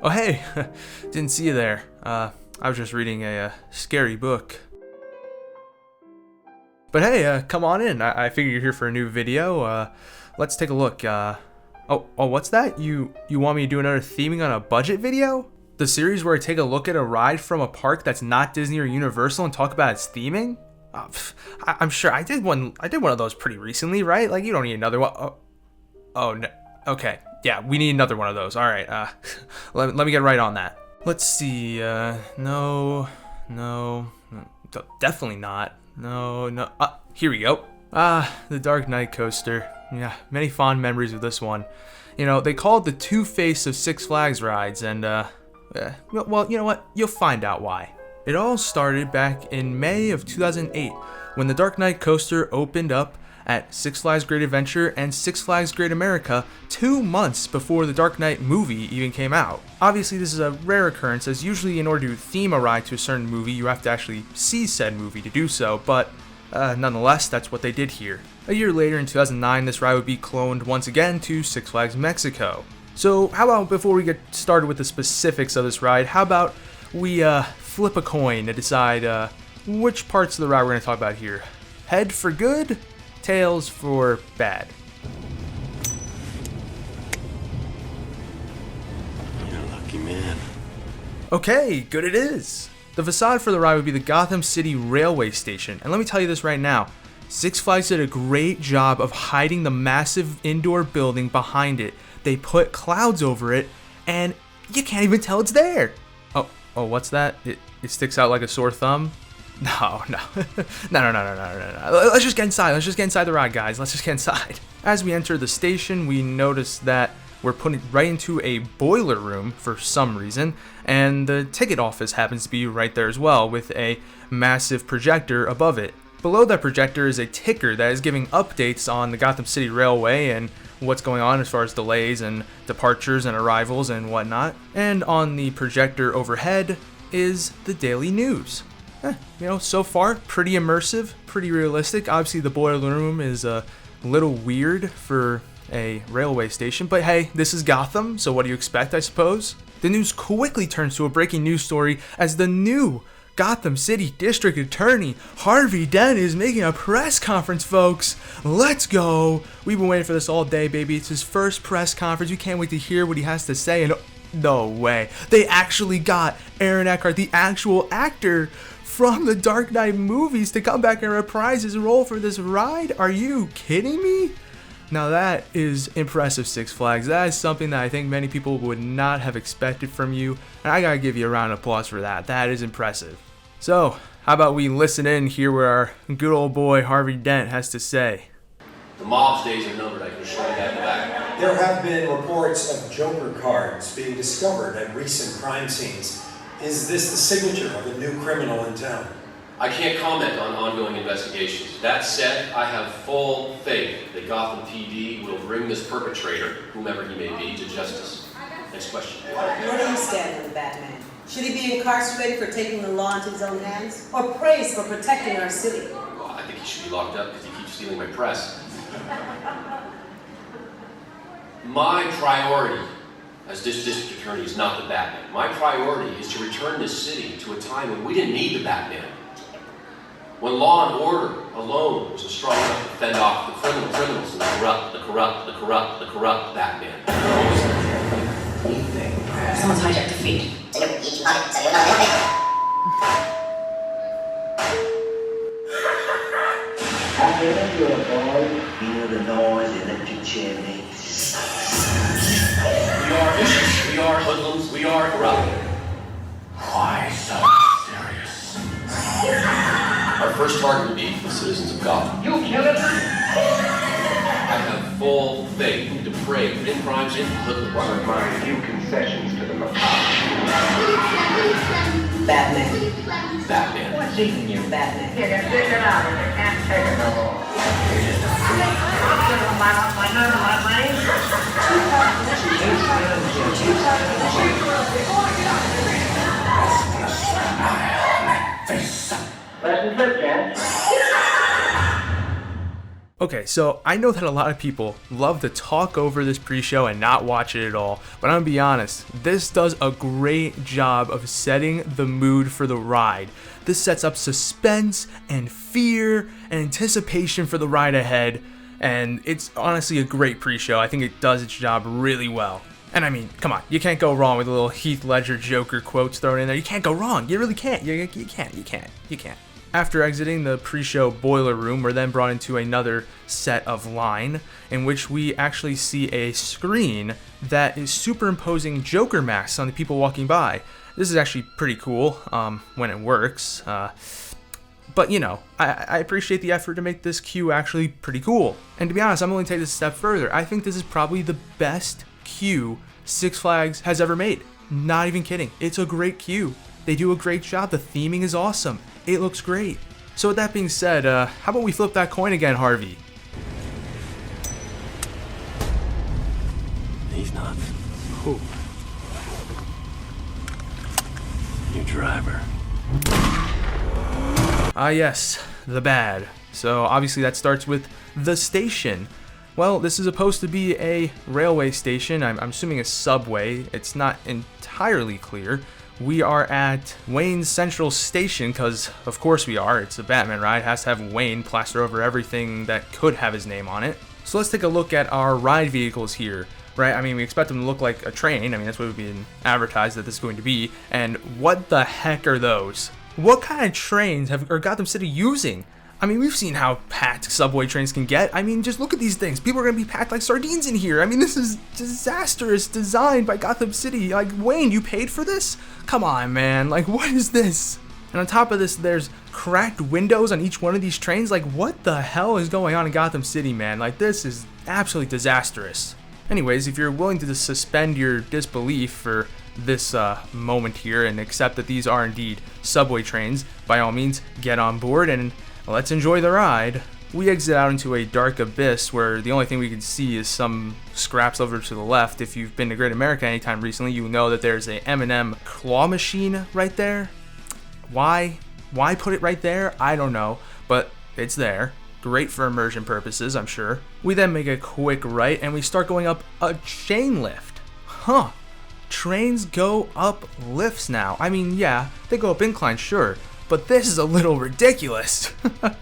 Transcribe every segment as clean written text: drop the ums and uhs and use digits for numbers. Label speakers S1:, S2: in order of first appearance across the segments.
S1: Oh hey, didn't see you there. I was just reading a scary book. But hey, come on in. I figure you're here for a new video. Let's take a look. Oh, what's that? You want me to do another theming on a budget video? The series where I take a look at a ride from a park that's not Disney or Universal and talk about its theming? I'm sure I did one of those pretty recently, right? Like, you don't need another one. Oh no. Okay. Yeah, we need another one of those. All right. Let me get right on that. Let's see. No, definitely not. No. Here we go. The Dark Knight coaster. Yeah, many fond memories of this one. You know, they call it the Two-Face of Six Flags rides, and well, you know what? You'll find out why. It all started back in May of 2008 when the Dark Knight coaster opened up at Six Flags Great Adventure and Six Flags Great America 2 months before the Dark Knight movie even came out. Obviously, this is a rare occurrence, as usually in order to theme a ride to a certain movie, you have to actually see said movie to do so, but nonetheless, that's what they did here. A year later, in 2009, this ride would be cloned once again to Six Flags Mexico. So how about, before we get started with the specifics of this ride, how about we flip a coin to decide which parts of the ride we're going to talk about here. Head for good, tails for bad.
S2: You're a lucky man.
S1: Okay, good it is. The facade for the ride would be the Gotham City Railway Station, and let me tell you this right now, Six Flags did a great job of hiding the massive indoor building behind it. They put clouds over it, and you can't even tell it's there. Oh, what's that? It sticks out like a sore thumb? No. Let's just get inside the ride, guys. Let's just get inside. As we enter the station, we notice that we're put right into a boiler room for some reason, and the ticket office happens to be right there as well, with a massive projector above it. Below that projector is a ticker that is giving updates on the Gotham City Railway and what's going on as far as delays and departures and arrivals and whatnot. And on the projector overhead is the daily news. So far, pretty immersive, pretty realistic. Obviously, the boiler room is a little weird for a railway station, but hey, this is Gotham, so what do you expect, I suppose? The news quickly turns to a breaking news story as the new Gotham City District Attorney Harvey Dent is making a press conference, folks. Let's go. We've been waiting for this all day, baby. It's his first press conference. We can't wait to hear what he has to say. And no way. They actually got Aaron Eckhart, the actual actor from the Dark Knight movies, to come back and reprise his role for this ride. Are you kidding me? Now that is impressive, Six Flags. That is something that I think many people would not have expected from you, and I gotta give you a round of applause for that. That is impressive. So, how about we listen in and hear what our good old boy Harvey Dent has to say.
S3: The mob's days are numbered, I can assure you that in the back.
S4: There have been reports of Joker cards being discovered at recent crime scenes. Is this the signature of a new criminal in town?
S3: I can't comment on ongoing investigations. That said, I have full faith that Gotham PD will bring this perpetrator, whomever he may be, to justice. Next question.
S5: Where do you stand on the Batman? Should he be incarcerated for taking the law into his own hands, or praised for protecting our city?
S3: Well, I think he should be locked up because he keeps stealing my press. My priority as district attorney is not the Batman. My priority is to return this city to a time when we didn't need the Batman. When law and order alone wasn't strong enough to fend off the criminals and the corrupt Batman.
S6: Someone's hijacked the feed.
S7: Whenever you're a boy, you know the noise the electric chair makes.
S3: We are vicious, we are hoodlums, we are corrupt.
S7: Why so serious?
S3: Our first target would be the citizens of Gotham.
S7: You kill it?
S3: I have full faith in depraved, in crimes, in hoodlums.
S7: One of my few concessions to the macabre.
S5: Batman.
S3: Batman.
S7: What's eating you?
S5: Batman.
S7: You can take it out, but you can't take it no more. You're just a freak. My nerve, my brain.
S1: Okay, so I know that a lot of people love to talk over this pre-show and not watch it at all, but I'm gonna be honest, this does a great job of setting the mood for the ride. This sets up suspense and fear and anticipation for the ride ahead, and it's honestly a great pre-show. I think it does its job really well. And I mean, come on, you can't go wrong with a little Heath Ledger Joker quotes thrown in there. You can't go wrong. You really can't. You can't. After exiting the pre-show boiler room, we're then brought into another set of line in which we actually see a screen that is superimposing Joker masks on the people walking by. This is actually pretty cool when it works, but you know, I appreciate the effort to make this queue actually pretty cool. And to be honest, I'm only taking this a step further. I think this is probably the best queue Six Flags has ever made. Not even kidding. It's a great queue. They do a great job. The theming is awesome. It looks great. So with that being said, how about we flip that coin again, Harvey?
S2: He's not.
S1: Who?
S2: Your driver.
S1: Ah yes, the bad. So obviously that starts with the station. Well, this is supposed to be a railway station. I'm assuming a subway. It's not entirely clear. We are at Wayne Central Station, because of course we are. It's a Batman ride. It has to have Wayne plastered over everything that could have his name on it. So let's take a look at our ride vehicles here, right? I mean, we expect them to look like a train. I mean, that's what we've been advertised that this is going to be. And what the heck are those? What kind of trains are Gotham City using? I mean, we've seen how packed subway trains can get. I mean, just look at these things. People are going to be packed like sardines in here. I mean, this is disastrous design by Gotham City. Like, Wayne, you paid for this? Come on, man. Like, what is this? And on top of this, there's cracked windows on each one of these trains. Like, what the hell is going on in Gotham City, man? Like, this is absolutely disastrous. Anyways, if you're willing to just suspend your disbelief for this moment here and accept that these are indeed subway trains, by all means, get on board and let's enjoy the ride. We exit out into a dark abyss where the only thing we can see is some scraps over to the left. If you've been to Great America anytime recently, you know that there's a M&M claw machine right there. Why put it right there? I don't know, but it's there. Great for immersion purposes, I'm sure. We then make a quick right and we start going up a chain lift. Huh. Trains go up lifts now. I mean, yeah, they go up inclines, sure. But this is a little ridiculous. But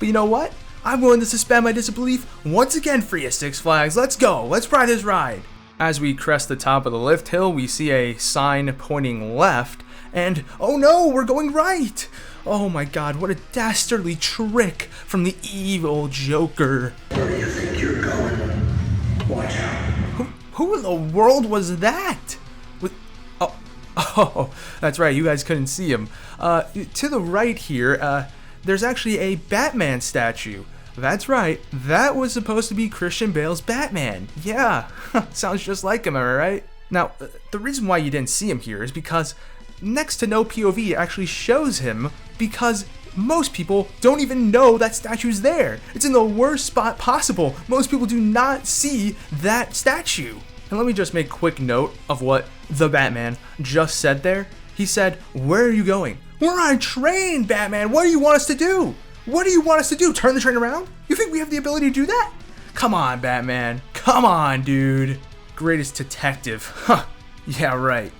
S1: you know what? I'm willing to suspend my disbelief once again for you, Six Flags. Let's go. Let's ride this ride. As we crest the top of the lift hill, we see a sign pointing left. And, oh no, we're going right. Oh my god, what a dastardly trick from the evil Joker.
S8: Where do you think you're going? Watch out.
S1: Who in the world was that? Oh, that's right, you guys couldn't see him. To the right here, there's actually a Batman statue. That's right, that was supposed to be Christian Bale's Batman. Yeah, sounds just like him, am I right? Now, the reason why you didn't see him here is because next to no POV actually shows him, because most people don't even know that statue's there. It's in the worst spot possible. Most people do not see that statue. And let me just make quick note of what the Batman just said there. He said, "Where are you going?" We're on a train, Batman. What do you want us to do? What do you want us to do? Turn the train around? You think we have the ability to do that? Come on, Batman. Come on, dude. Greatest detective. Huh. Yeah, right.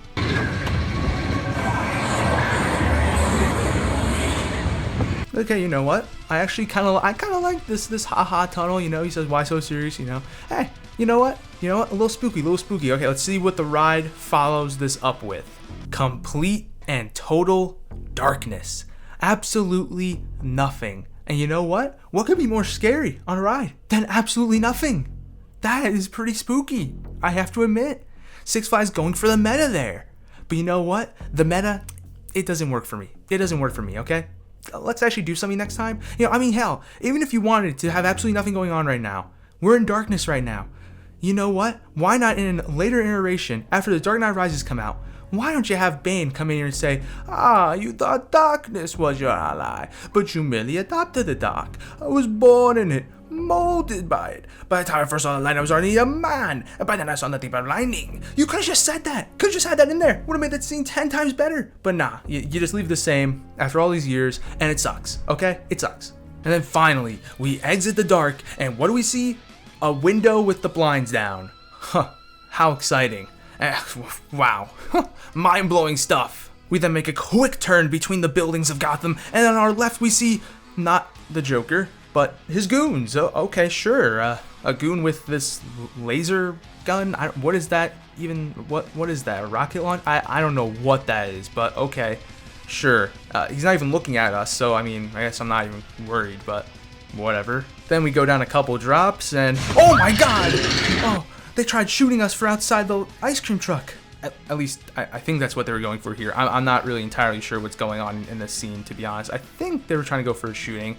S1: Okay, you know what? I kind of like this haha tunnel, you know. He says, "Why so serious?" You know. Hey, you know what? A little spooky, Okay, let's see what the ride follows this up with. Complete and total darkness. Absolutely nothing. And you know what? What could be more scary on a ride than absolutely nothing? That is pretty spooky, I have to admit. Six Flags going for the meta there. But you know what? The meta, it doesn't work for me. Okay? Let's actually do something next time. Hell, even if you wanted to have absolutely nothing going on right now, we're in darkness right now. You know what? Why not in a later iteration, after The Dark Knight Rises come out, why don't you have Bane come in here and say, you thought darkness was your ally, but you merely adopted the dark. I was born in it, molded by it. By the time I first saw the light, I was already a man, and by then I saw nothing but lightning. You could have just said that. Could have just had that in there. Would have made that scene 10 times better. But nah, you just leave it the same after all these years, and it sucks, okay? It sucks. And then finally, we exit the dark, and what do we see? A window with the blinds down. Huh, how exciting. Wow, mind-blowing stuff. We then make a quick turn between the buildings of Gotham, and on our left we see, not the Joker, but his goons. Okay, sure, a goon with this laser gun. What is that even? What is that? A rocket launch? I don't know what that is, but okay, sure. He's not even looking at us, so I mean, I guess I'm not even worried, but whatever. Then we go down a couple drops, and oh my God! Oh, they tried shooting us for outside the ice cream truck. At least I think that's what they were going for here. I'm not really entirely sure what's going on in this scene, to be honest. I think they were trying to go for a shooting.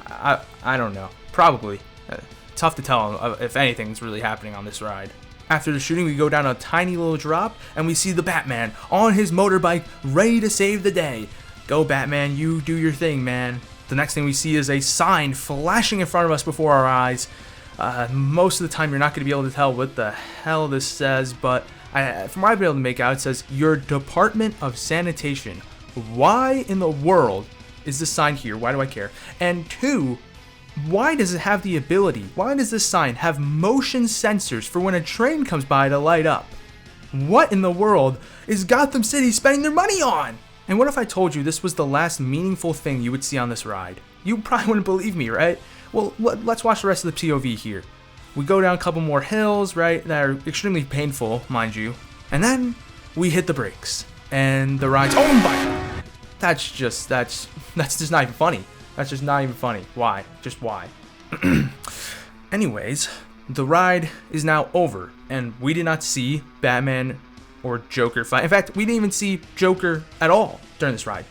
S1: I don't know. Probably. Tough to tell if anything's really happening on this ride. After the shooting, we go down a tiny little drop, and we see the Batman on his motorbike, ready to save the day. Go Batman, you do your thing, man. The next thing we see is a sign flashing in front of us before our eyes. Most of the time, you're not going to be able to tell what the hell this says, but from what I've been able to make out, it says, "Your Department of Sanitation." Why in the world is this sign here? Why do I care? And two, why does it have the ability? Why does this sign have motion sensors for when a train comes by to light up? What in the world is Gotham City spending their money on? And what if I told you this was the last meaningful thing you would see on this ride? You probably wouldn't believe me, right? Well, let's watch the rest of the POV here. We go down a couple more hills, right, that are extremely painful, mind you. And then we hit the brakes. And the ride's, oh my, that's just not even funny. That's just not even funny. Why? Just why? Anyways, the ride is now over, and we did not see Batman or Joker fight. In fact, we didn't even see Joker at all during this ride.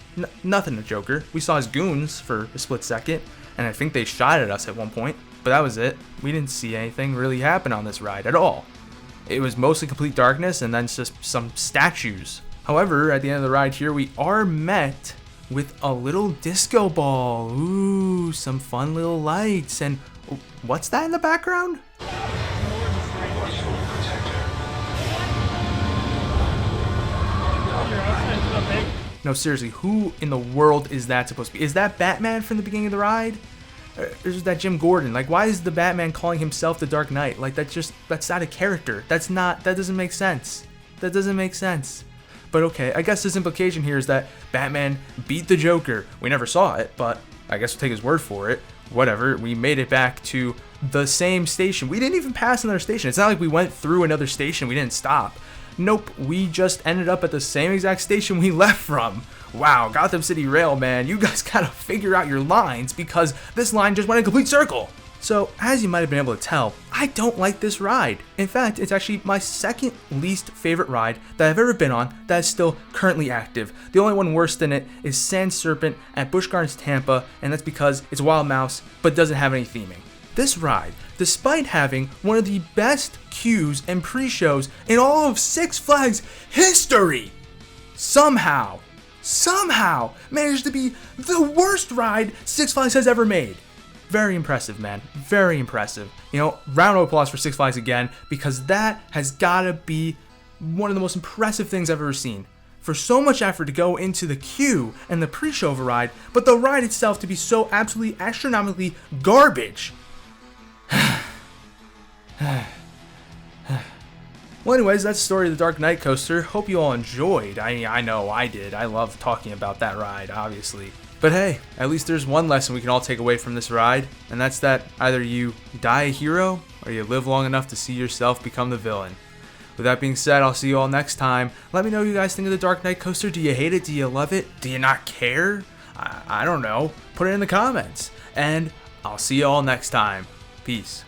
S1: Nothing to Joker. We saw his goons for a split second, and I think they shot at us at one point, but that was it. We didn't see anything really happen on this ride at all. It was mostly complete darkness and then just some statues. However, at the end of the ride here, we are met with a little disco ball. Ooh, some fun little lights. And what's that in the background? No, seriously, who in the world is that supposed to be? Is that Batman from the beginning of the ride? Or is that Jim Gordon? Like, why is the Batman calling himself the Dark Knight? Like, that's out of character. That doesn't make sense. That doesn't make sense. But okay, I guess this implication here is that Batman beat the Joker. We never saw it, but I guess we'll take his word for it. Whatever, we made it back to the same station. We didn't even pass another station. It's not like we went through another station. We didn't stop. Nope, we just ended up at the same exact station we left from. Wow, Gotham City Rail, man, you guys gotta figure out your lines because this line just went in a complete circle. So, as you might have been able to tell, I don't like this ride. In fact, it's actually my second least favorite ride that I've ever been on that is still currently active. The only one worse than it is Sand Serpent at Busch Gardens, Tampa, and that's because it's Wild Mouse, but doesn't have any theming. This ride, despite having one of the best queues and pre-shows in all of Six Flags history, somehow managed to be the worst ride Six Flags has ever made. Very impressive, man. Very impressive. You know, round of applause for Six Flags again, because that has gotta be one of the most impressive things I've ever seen. For so much effort to go into the queue and the pre-show of a ride, but the ride itself to be so absolutely astronomically garbage. Well, anyways, that's the story of the Dark Knight Coaster. Hope you all enjoyed. I know I did. I love talking about that ride, obviously. But hey, at least there's one lesson we can all take away from this ride, and that's that either you die a hero, or you live long enough to see yourself become the villain. With that being said, I'll see you all next time. Let me know what you guys think of the Dark Knight Coaster. Do you hate it? Do you love it? Do you not care? I don't know. Put it in the comments. And I'll see you all next time. Peace.